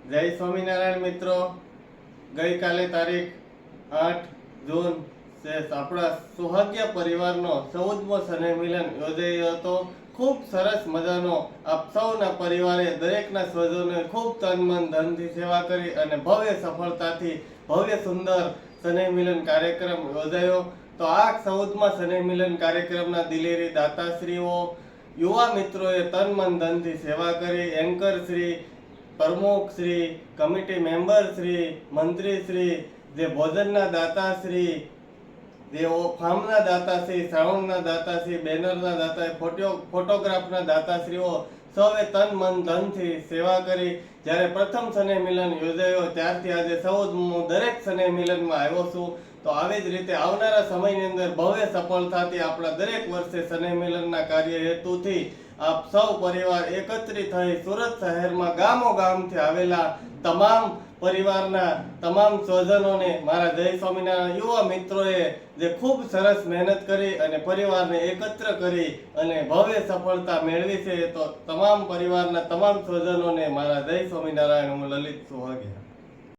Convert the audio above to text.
જય સ્વામિનારાયણ મિત્રો, ગઈકાલે તારીખ 8 જૂન આપણા સૌભાગ્ય પરિવારનો 14મો સ્નેહ મિલન યોજાયો હતો। ખૂબ સરસ મજાનો આપ સૌના પરિવારે દરેકના સ્વજનોએ ખૂબ તન મન ધનથી સેવા કરી અને ભવ્ય સફળતાથી ભવ્ય સુંદર સ્નેહ મિલન કાર્યક્રમ યોજાયો। તો આ 14મા સ્નેહ મિલન કાર્યક્રમના દિલેરી દાતાશ્રીઓ, યુવા મિત્રોએ તન મન ધનથી સેવા કરી। એન્કર શ્રી, પ્રમુખ શ્રી, કમિટી મેમ્બર શ્રી, મંત્રી શ્રી, જે ભોજનના દાતાશ્રી, જે ફાર્મના દાતાશ્રી, શ્રાવણના દાતાશ્રી, બેનરના દાતા, ફોટોગ્રાફના દાતાશ્રીઓ સૌએ તન મન ધનથી સેવા કરી। જ્યારે પ્રથમ સ્નેહ મિલન યોજાયો ત્યારથી આજે 14મો દરેક સ્નેહ મિલનમાં આવ્યો છું। તો આવી જ રીતે આવનારા સમયની અંદર ભવ્ય સફળતાથી આપણા દરેક વર્ષે સ્નેહ મિલનના કાર્ય હેતુથી આપ સૌ પરિવાર એકત્રિત થઈ સુરત શહેરમાં ગામો ગામથી આવેલા તમામ પરિવારના તમામ સ્વજનોને મારા જય સ્વામિનારાયણ યુવા મિત્રોએ જે ખૂબ સરસ મહેનત કરી અને પરિવારને એકત્ર કરી અને ભવ્ય સફળતા મેળવી છે। તો તમામ પરિવારના તમામ સ્વજનોને મારા જય સ્વામિનારાયણ, હું લલિત સુહાગિયા।